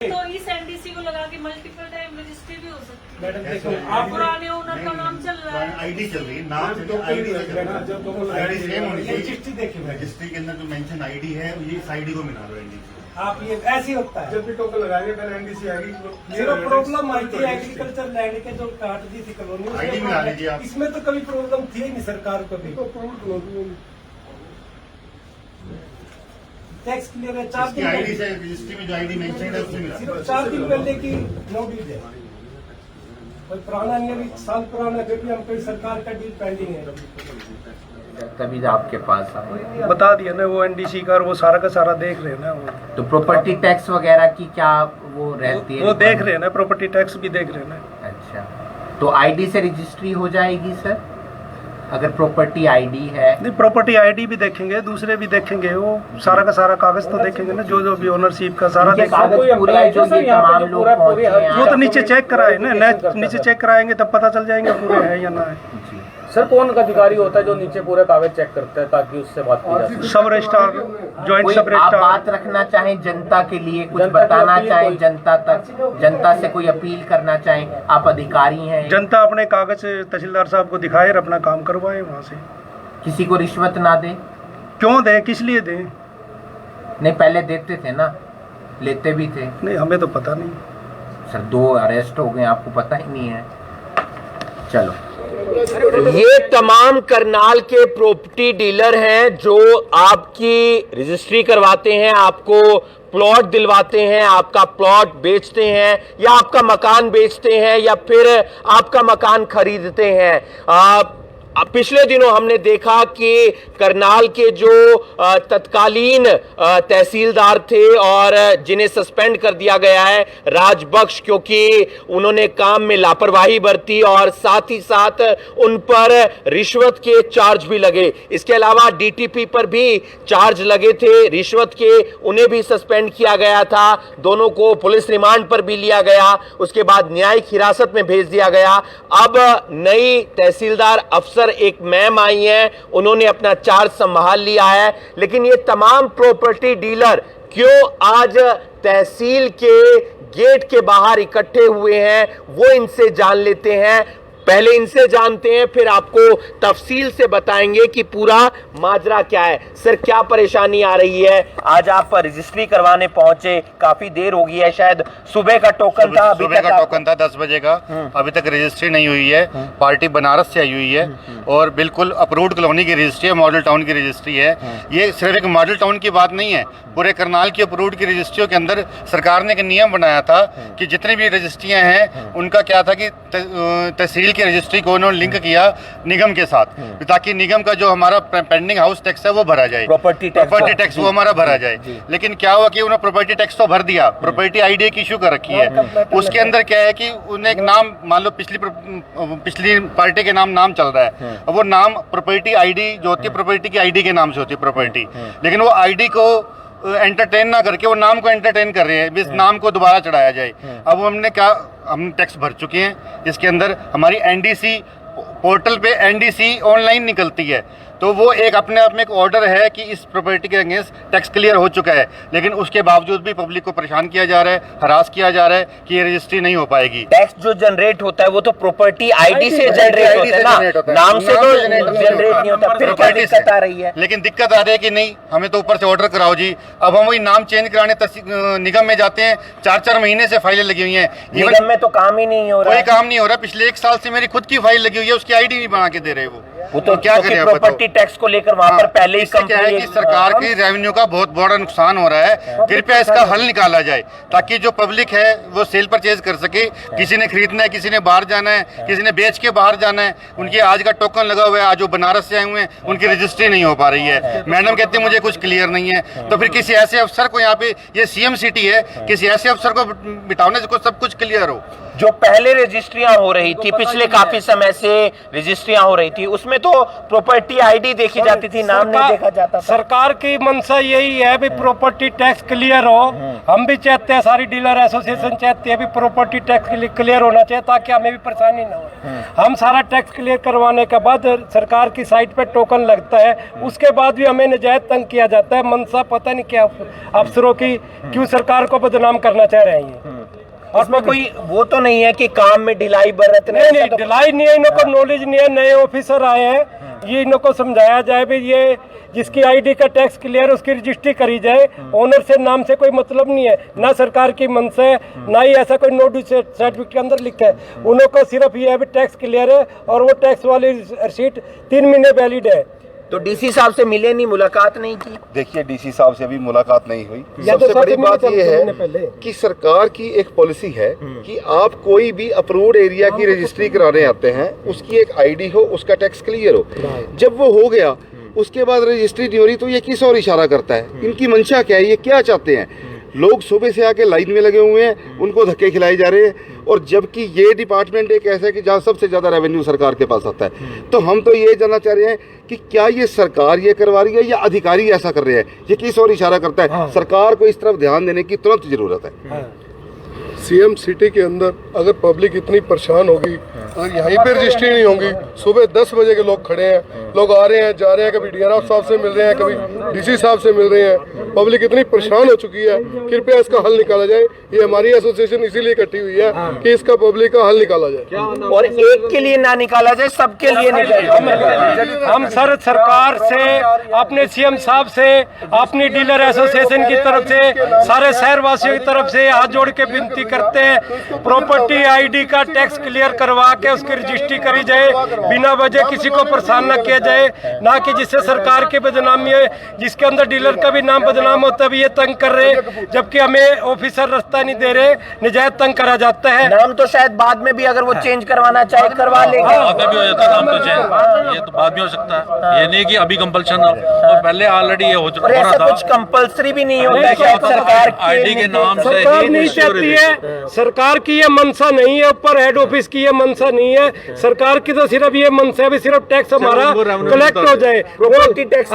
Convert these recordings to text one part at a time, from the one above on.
तो इस एनडीसी को लगा के मल्टीपल टाइम रजिस्ट्री भी हो सकती है। मैडम देखो आप पुराने ओनर का नाम चल रहा है, आईडी चल रही है, नाम आईडी सेम होनी चाहिए। रजिस्ट्री देखिए, रजिस्ट्री के अंदर जो मेंशन आईडी है ये इस आईडी को मिला दो एनडीसी। आप ये ऐसे होता है जब भी टोकन लगाएंगे पहले एनडीसी आएगी। जीरो प्रॉब्लम आई थी एग्रीकल्चर लैंड के जो काट दी थी कॉलोनी, आईडी मिला लीजिए आप। इसमें तो कभी प्रॉब्लम थी ही नहीं सरकार को भी। टैक्स क्लियर है 4 दिन आईडी से रजिस्ट्री में जो आईडी मेंशन है उससे मिला। सिर्फ 4 दिन पहले की नोटिस है, कोई पुराना नहीं है, साल पुराना जो भी हम कोई सरकार का डील पेंडिंग है। तभी आपके पास आए, बता दिया ना वो एनडीसी का, और वो सारा का सारा देख रहे हैं ना वो। तो प्रॉपर्टी टैक्स वगैरह की क्या वो रहती है? वो देख रहे हैं ना, प्रॉपर्टी टैक्स भी देख रहे हैं ना। अच्छा, तो आईडी से रजिस्ट्री हो जाएगी सर, अगर प्रॉपर्टी आईडी है? नहीं, प्रॉपर्टी आईडी भी देखेंगे, दूसरे भी देखेंगे, वो सारा का सारा कागज तो देखेंगे ना, जो जो भी ओनरशिप का सारा इनके देखेंगे। कागज पूरे हैं जो ये तमाम लोग पहुंचे हैं? वो तो नीचे चेक कराए ना, नीचे चेक कराएंगे तब पता चल जाएंगे पूरे हैं या ना है। सर कौन अधिकारी होता है जो नीचे पूरे कागज चेक करता है ताकि उससे बात की जा सके? सब रजिस्ट्रार, ज्वाइंट कोई सब आप रजिस्ट्रार। बात रखना चाहें जनता के लिए, कुछ जनता की बताना अपील चाहें कोई- जनता तक, जनता से कोई अपील करना चाहें? आप अधिकारी हैं, जनता अपने कागज तहसीलदार साहब को दिखाए और अपना काम करवाए वहाँ से। किसी को रिश्वत ना दे? क्यों दें, किस लिए दें? नहीं, पहले देते थे ना, लेते भी थे। नहीं, हमें तो पता नहीं। सर 2 अरेस्ट हो गए, आपको पता ही नहीं है। चलो, ये तमाम करनाल के प्रॉपर्टी डीलर हैं जो आपकी रजिस्ट्री करवाते हैं, आपको प्लॉट दिलवाते हैं, आपका प्लॉट बेचते हैं, या आपका मकान बेचते हैं, या फिर आपका मकान खरीदते हैं। पिछले दिनों हमने देखा कि करनाल के जो तत्कालीन तहसीलदार थे और जिन्हें सस्पेंड कर दिया गया है, राजबख्श, क्योंकि उन्होंने काम में लापरवाही बरती और साथ ही साथ उन पर रिश्वत के चार्ज भी लगे। इसके अलावा डीटीपी पर भी चार्ज लगे थे रिश्वत के, उन्हें भी सस्पेंड किया गया था। दोनों को पुलिस रिमांड पर भी लिया गया, उसके बाद न्यायिक हिरासत में भेज दिया गया। अब नई तहसीलदार अफसर एक मैम आई हैं, उन्होंने अपना चार्ज संभाल लिया है। लेकिन ये तमाम प्रॉपर्टी डीलर क्यों आज तहसील के गेट के बाहर इकट्ठे हुए हैं, वो इनसे जान लेते हैं। पहले इनसे जानते हैं, फिर आपको तफसील से बताएंगे कि पूरा माजरा क्या है। सर, क्या परेशानी आ रही है? आज आप रजिस्ट्री करवाने पहुंचे, काफी देर हो गई है, शायद सुबह का टोकन था, अभी सुबह तक का टोकन था 10 बजे का, अभी तक रजिस्ट्री नहीं हुई है। पार्टी बनारस से आई हुई है और बिल्कुल अप्रूव्ड कॉलोनी की रजिस्ट्री है, मॉडल टाउन की रजिस्ट्री है। ये सिर्फ एक मॉडल टाउन की बात नहीं है, पूरे करनाल की अप्रूव्ड की रजिस्ट्रियों के अंदर सरकार ने एक नियम बनाया था कि जितनी भी रजिस्ट्रियां हैं उनका क्या था कि तहसील की रजिस्ट्री को उन्होंने लिंक किया निगम के साथ, ताकि निगम का जो हमारा पेंडिंग हाउस टैक्स है वो भरा जाए, प्रॉपर्टी टैक्स वो हमारा भरा जाए। लेकिन क्या हुआ कि उन्होंने प्रॉपर्टी टैक्स तो भर दिया, प्रॉपर्टी आईडी एक इशू कर रखी है। उसके अंदर क्या है कि उन्हें एक नाम, मान लो पिछली पार्टी के नाम चल रहा है, अब वो नाम प्रॉपर्टी आईडी जो होती है, प्रॉपर्टी की आईडी के नाम से होती है प्रॉपर्टी, लेकिन वो आईडी को एंटरटेन ना करके वो नाम को एंटरटेन कर रहे हैं, इस नाम को दोबारा चढ़ाया जाए। अब हमने क्या, हम टैक्स भर चुके हैं, इसके अंदर हमारी एनडीसी पोर्टल पे एनडीसी ऑनलाइन निकलती है, तो वो एक अपने आप में एक ऑर्डर है कि इस प्रॉपर्टी के अगेंस्ट टैक्स क्लियर हो चुका है। लेकिन उसके बावजूद भी पब्लिक को परेशान किया जा रहा है, हरास किया जा रहा है कि ये रजिस्ट्री नहीं हो पाएगी। टैक्स जो जनरेट होता है वो तो प्रॉपर्टी आईडी से जनरेट होता है ना, नाम से तो जनरेट नहीं होता। फिर क्या दिक्कत आ रही है? लेकिन दिक्कत आ रही है कि नहीं, हमें तो ऊपर से ऑर्डर कराओ जी। अब हम वही नाम चेंज कराने निगम में जाते हैं, 4-4 महीने से फाइलें लगी हुई हैं, निगम में तो काम ही नहीं हो रहा कोई काम नहीं हो रहा। पिछले 1 साल से मेरी खुद की फाइल लगी हुई है, उसकी आईडी नहीं बना के दे रहे वो तो क्या करें? प्रॉपर्टी टैक्स को लेकर वहाँ पर पहले ही क्या है कि सरकार की रेवेन्यू का बहुत बड़ा नुकसान हो रहा है, कृपया इसका हल निकाला जाए ताकि जो पब्लिक है वो सेल परचेज कर सके। किसी ने खरीदना है, किसी ने बाहर जाना है, किसी ने बेच के बाहर जाना है, उनकी आज का टोकन लगा हुआ है, आज जो बनारस से आए हुए हैं उनकी रजिस्ट्री नहीं हो पा रही है। मैडम कहते हैं मुझे कुछ क्लियर नहीं है, तो फिर किसी ऐसे अफसर को, यहाँ पे ये सीएम सिटी है, किसी ऐसे अफसर को बिठाओ जिसको सब कुछ क्लियर हो। जो पहले रजिस्ट्रियां हो रही थी, पिछले काफी समय से रजिस्ट्रियां हो रही थी, उसमें उसमें तो प्रॉपर्टी आईडी देखी जाती थी, नाम नहीं देखा जाता था। सरकार की मंशा यही है भी प्रॉपर्टी टैक्स क्लियर हो। हम भी चाहते हैं, सारी डीलर एसोसिएशन चाहती है भी प्रॉपर्टी टैक्स क्लियर होना चाहिए ताकि हमें भी परेशानी ना हो। हम सारा टैक्स क्लियर करवाने के बाद सरकार की साइट पे टोकन लगता है, उसके बाद भी हमें नजायज तंग किया जाता है। मंशा पता नहीं क्या अफसरों की, क्यों सरकार को बदनाम करना चाह रहे हैं। और उसमें कोई वो तो नहीं है कि काम में ढिलाई बरतने? नहीं, ढिलाई नहीं है, इनको नॉलेज नहीं है। नए ऑफिसर आए हैं, ये इनको समझाया जाए भी ये जिसकी आईडी का टैक्स क्लियर उसकी रजिस्ट्री करी जाए। ओनर से नाम से कोई मतलब नहीं है, ना सरकार की मंशा है, ना ही ऐसा कोई नोटिस सर्टिफिकेट के अंदर लिखा है। उनको सिर्फ ये है भी टैक्स क्लियर है और वो टैक्स वाली रसीद 3 महीने वैलिड है। तो डीसी साहब से मिले नहीं, मुलाकात नहीं की? देखिए, डीसी साहब से अभी मुलाकात नहीं हुई। या तो सबसे बड़ी बात मिले यह थे पहले। है कि सरकार की एक पॉलिसी है कि आप कोई भी अप्रूव्ड एरिया की रजिस्ट्री कराने आते हैं, उसकी एक आईडी हो, उसका टैक्स क्लियर हो। जब वो हो गया उसके बाद रजिस्ट्री नहीं हो रही, तो ये किस और इशारा करता है? इनकी मंशा क्या है, ये क्या चाहते हैं? लोग सुबह से आके लाइन में लगे हुए हैं, उनको धक्के खिलाए जा रहे हैं, और जबकि ये डिपार्टमेंट एक ऐसा है कि जहाँ सबसे ज़्यादा रेवेन्यू सरकार के पास आता है। तो हम तो ये जानना चाह रहे हैं कि क्या ये सरकार ये करवा रही है या अधिकारी ऐसा कर रहे हैं? ये किस और इशारा करता है? सरकार को इस तरफ ध्यान देने की तुरंत जरूरत है। सीएम सिटी के अंदर अगर पब्लिक इतनी परेशान होगी, अगर यहीं पे रजिस्ट्री नहीं होगी, सुबह 10 बजे के लोग खड़े हैं, लोग आ रहे हैं जा रहे हैं, कभी डीआरएफ साहब से मिल रहे हैं, कभी डीसी साहब से मिल रहे हैं, पब्लिक इतनी परेशान हो चुकी है, कृपया इसका हल निकाला जाए। ये हमारी एसोसिएशन इसीलिए इकट्ठी हुई है कि इसका पब्लिक का हल निकाला जाए, और एक के लिए ना निकाला जाए, सबके लिए निकाला। हम सरकार से, अपने सीएम साहब से, अपनी डीलर एसोसिएशन की तरफ से, सारे शहरवासियों की तरफ से हाथ जोड़ के विनती करते हैं, प्रॉपर्टी आईडी का टैक्स क्लियर करवा के उसकी रजिस्ट्री करी जाए, बिना वजह किसी को परेशान न किया जाए, ना कि जिससे सरकार की बदनामी है, जिसके अंदर डीलर का भी नाम बदनाम होता है। ये तंग कर रहे, जबकि हमें ऑफिसर रास्ता नहीं दे रहे, नजायज तंग करा जाता है। नाम तो शायद बाद में भी अगर वो चेंज करवाना चाहे करवा लेगा, बाद में भी हो जाता है नाम तो चेंज, ये तो बाद में हो सकता है, ये नहीं कि अभी कंपल्सन हो, और पहले ऑलरेडी ये हो और रहा ऐसा था। कुछ कंपल्सरी भी नहीं होता है सरकार आईडी के नाम से सरकार नहीं चाहती है, सरकार की ये मंशा नहीं है, ऊपर हेड ऑफिस की ये मंशा नहीं है। सरकार की तो सिर्फ ये मंशा है, सिर्फ टैक्स हमारा कलेक्ट हो जाए, प्रॉपर्टी टैक्स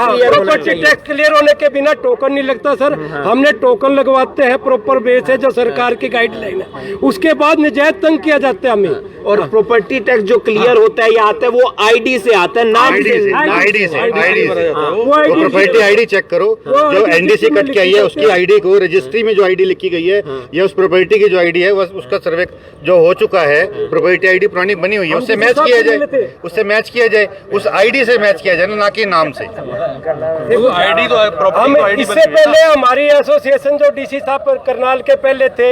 क्लियर होने के बिना टोकन नहीं लगता सर। हमने टोकन लगवाते हैं, प्रॉपर बेस है जो सरकार की गाइडलाइन है, उसके बाद नजायज तंग किया जाता है हमें। और प्रॉपर्टी टैक्स जो क्लियर होता है या आता है वो आईडी से आता है, नाम आईडी से वो आईडी प्रॉपर्टी आईडी चेक करो, जो एनडीसी कट की आई है उसकी आईडी को, रजिस्ट्री में जो आईडी लिखी गई है या उस प्रॉपर्टी की जो आईडी है उसका सर्वे जो हो चुका है, प्रॉपर्टी आईडी पुरानी बनी हुई है, उससे मैच किया जाए, उससे मैच किया जाए, उस आईडी से मैच किया जाए, ना कि नाम से। आईडी तो हम इससे पहले हमारी एसोसिएशन जो डीसी साहब करनाल के पहले थे,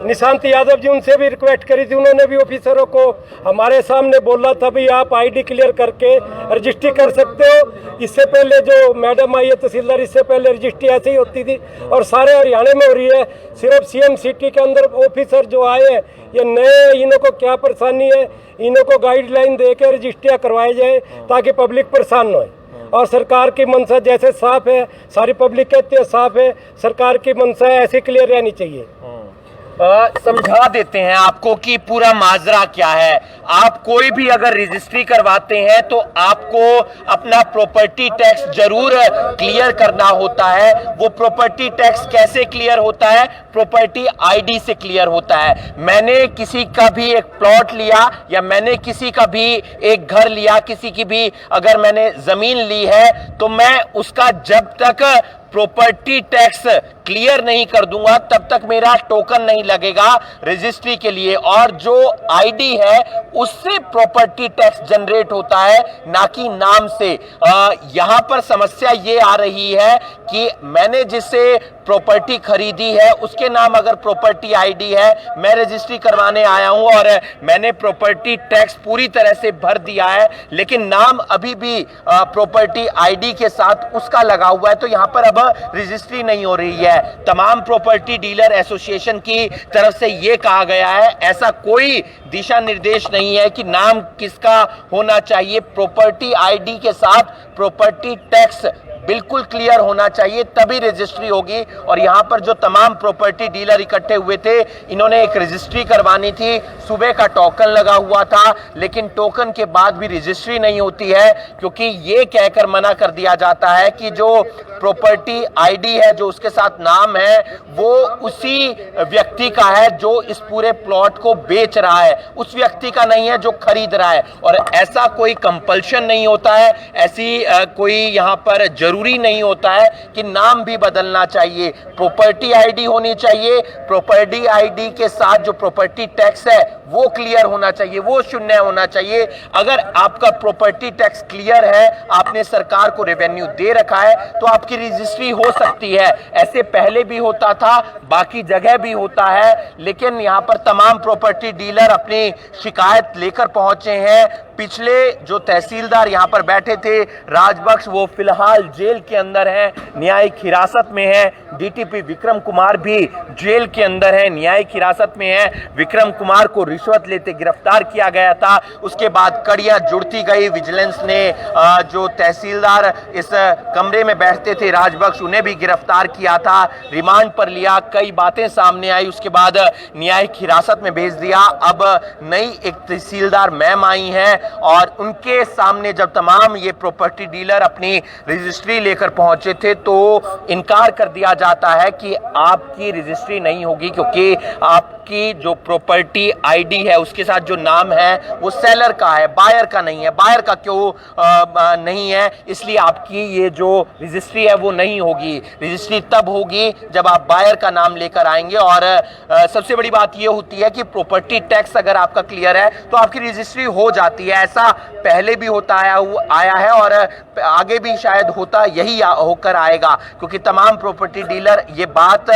निशांत यादव जी, उनसे भी रिक्वेस्ट करी थी, उन्होंने भी ऑफिसरों को हमारे सामने बोला था भी आप आईडी क्लियर करके रजिस्ट्री कर सकते हो। इससे पहले जो मैडम आई है तहसीलदार, इससे पहले रजिस्ट्री ऐसे ही होती थी और सारे हरियाणा में हो रही है। सिर्फ सीएम सिटी के अंदर ऑफिसर जो आए हैं ये नए, इन्हों को क्या परेशानी है, इन्हों को गाइडलाइन दे के रजिस्ट्रियाँ करवाई जाए ताकि पब्लिक परेशान न हो। और सरकार की मंशा जैसे साफ है, सारी पब्लिक कहती है साफ है, सरकार की मंशा ऐसी क्लियर रहनी चाहिए। समझा देते हैं आपको कि पूरा माजरा क्या है। आप कोई भी अगर रजिस्ट्री करवाते हैं तो आपको अपना प्रॉपर्टी टैक्स जरूर क्लियर करना होता है। वो प्रॉपर्टी टैक्स कैसे क्लियर होता है? प्रॉपर्टी आईडी से क्लियर होता है। मैंने किसी का भी एक प्लॉट लिया या मैंने किसी का भी एक घर लिया, किसी की भी अगर मैंने जमीन ली है, तो मैं उसका जब तक प्रॉपर्टी टैक्स क्लियर नहीं कर दूंगा तब तक मेरा टोकन नहीं लगेगा रजिस्ट्री के लिए। और जो आईडी है उससे प्रॉपर्टी टैक्स जनरेट होता है, ना कि नाम से। यहां पर समस्या ये आ रही है कि मैंने जिससे प्रॉपर्टी खरीदी है उसके नाम अगर प्रॉपर्टी आईडी है, मैं रजिस्ट्री करवाने आया हूं और मैंने प्रॉपर्टी टैक्स पूरी तरह से भर दिया है, लेकिन नाम अभी भी प्रॉपर्टी आईडी के साथ उसका लगा हुआ है, तो यहां पर अब रजिस्ट्री नहीं हो रही है। तमाम प्रॉपर्टी डीलर एसोसिएशन की तरफ से यह कहा गया है, ऐसा कोई दिशा निर्देश नहीं है कि नाम किसका होना चाहिए। प्रॉपर्टी आईडी के साथ प्रॉपर्टी टैक्स बिल्कुल क्लियर होना चाहिए, तभी रजिस्ट्री होगी। और यहाँ पर जो तमाम प्रॉपर्टी डीलर इकट्ठे हुए थे, इन्होंने एक रजिस्ट्री करवानी थी, सुबह का टोकन लगा हुआ था, लेकिन टोकन के बाद भी रजिस्ट्री नहीं होती है, क्योंकि ये कहकर मना कर दिया जाता है कि जो प्रॉपर्टी आईडी है, जो उसके साथ नाम है, वो उसी व्यक्ति का है जो इस पूरे प्लॉट को बेच रहा है, उस व्यक्ति का नहीं है जो खरीद रहा है। और ऐसा कोई कंपल्शन नहीं होता है, ऐसी कोई यहाँ पर जरूरी नहीं होता है कि नाम भी बदलना चाहिए। प्रॉपर्टी आईडी होनी चाहिए, प्रॉपर्टी आईडी के साथ जो प्रॉपर्टी टैक्स है वो क्लियर होना चाहिए, वो शून्य होना चाहिए। अगर आपका प्रॉपर्टी टैक्स क्लियर है, आपने सरकार को रेवेन्यू दे रखा है, तो आपकी रजिस्ट्री हो सकती है। ऐसे पहले भी होता था, बाकी जगह भी होता है, लेकिन यहाँ पर तमाम प्रॉपर्टी डीलर अपनी शिकायत लेकर पहुंचे हैं। पिछले जो तहसीलदार यहाँ पर बैठे थे राजबख्श, वो फिलहाल जेल के अंदर हैं, न्यायिक हिरासत में है। डीटीपी विक्रम कुमार भी जेल के अंदर है, न्यायिक हिरासत में है। विक्रम कुमार को रिश्वत लेते गिरफ्तार किया गया था, उसके बाद कड़ियां जुड़ती गई। विजिलेंस ने जो तहसीलदार इस कमरे में बैठते थे राजबख्श, उन्हें भी गिरफ्तार किया था, रिमांड पर लिया, कई बातें सामने आई, उसके बाद न्यायिक हिरासत में भेज दिया। अब नई एक तहसीलदार मैम आई हैं और उनके सामने जब तमाम ये प्रॉपर्टी डीलर अपनी रजिस्ट्री लेकर पहुंचे थे, तो इनकार कर दिया जाता है कि आपकी रजिस्ट्री नहीं होगी, क्योंकि आपकी जो प्रॉपर्टी आईडी है उसके साथ जो नाम है वो सेलर का है, बायर का नहीं है। बायर का क्यों नहीं है? इसलिए आपकी ये जो रजिस्ट्री है वो नहीं होगी। रजिस्ट्री तब होगी जब आप बायर का नाम लेकर आएंगे। और सबसे बड़ी बात ये होती है कि प्रॉपर्टी टैक्स अगर आपका क्लियर है तो आपकी रजिस्ट्री हो जाती है। ऐसा पहले भी होता आया है और आगे भी शायद होता यही होकर आएगा, क्योंकि तमाम प्रॉपर्टी डीलर ये बात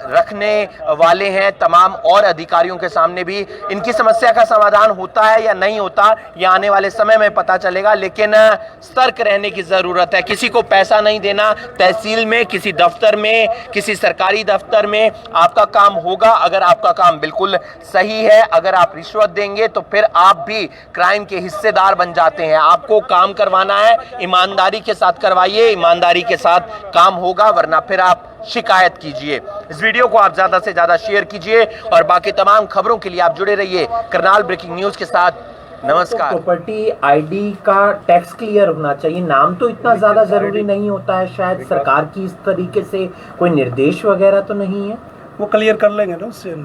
रखने वाले हैं। तमाम और अधिकारियों के सामने भी इनकी समस्या का समाधान होता है या नहीं होता, ये आने वाले समय में पता चलेगा। लेकिन सतर्क रहने की जरूरत है। किसी को पैसा नहीं देना, तहसील में, किसी दफ्तर में, किसी सरकारी दफ्तर में आपका काम होगा अगर आपका काम बिल्कुल सही है। अगर आप रिश्वत देंगे तो फिर आप भी क्राइम के हिस्सेदार बन जाते हैं। आपको काम करवाना है, ईमानदारी के साथ करवाइए, ईमानदारी के साथ काम होगा, वरना फिर आप शिकायत कीजिए। इस वीडियो को आप ज्यादा से ज्यादा शेयर कीजिए और बाकी तमाम खबरों के लिए आप जुड़े रहिए करनाल ब्रेकिंग न्यूज के साथ। नमस्कार। प्रॉपर्टी आईडी का टैक्स क्लियर होना चाहिए, नाम तो इतना ज्यादा जरूरी नहीं होता है। शायद सरकार की इस तरीके से कोई निर्देश वगैरह तो नहीं है, वो क्लियर कर लेंगे ना, उससे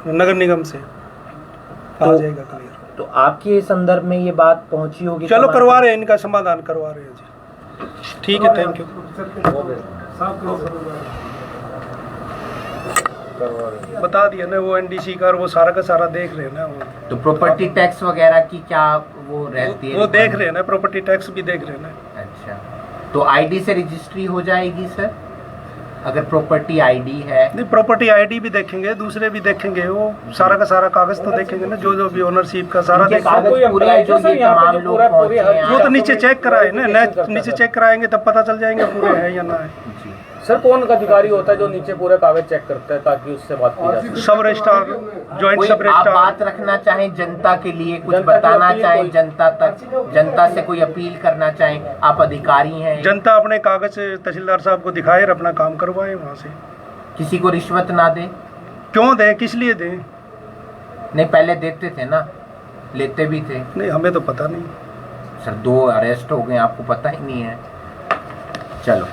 नगर निगम से आ जाएगा क्लियर। तो आपके संदर्भ में ये बात पहुंची होगी? चलो करवा रहे हैं, इनका समाधान करवा रहे हैं जी। ठीक है, थैंक यू। बता दिया ना, वो एनडीसी का वो सारा का सारा देख रहे हैं ना। वो तो प्रॉपर्टी टैक्स वगैरह की क्या वो रहती है? वो देख रहे हैं ना, प्रॉपर्टी टैक्स भी देख रहे हैं ना। अच्छा, तो आईडी से रजिस्ट्री हो जाएगी सर, अगर प्रॉपर्टी आईडी है? नहीं, प्रॉपर्टी आईडी भी देखेंगे, दूसरे भी देखेंगे, वो सारा का सारा कागज तो देखेंगे ना, जो जो भी ओनरशिप का सारा कागज पूरे हैं जो ये तमाम लोग पहुंचे हैं। वो तो नीचे चेक कराए ना, नीचे चेक कराएंगे तब पता चल जाएंगे पूरे हैं या ना है। सर, कौन अधिकारी होता है जो नीचे पूरे कागज चेक करता है ताकि उससे बात की जा सके? सब रजिस्ट्रार, ज्वाइंट सब आप रजिस्ट्रार। बात रखना चाहें जनता के लिए, कुछ बताना चाहें जनता तक, जनता से कोई अपील करना चाहें, आप अधिकारी हैं। जनता अपने कागज तहसीलदार साहब को दिखाए और अपना काम करवाए वहाँ से। किसी को रिश्वत ना दे? क्यों दें, किस लिए दें? नहीं, पहले देते थे ना, लेते भी थे। नहीं, हमें तो पता नहीं सर, 2 अरेस्ट हो गए, आपको पता ही नहीं है। चलो।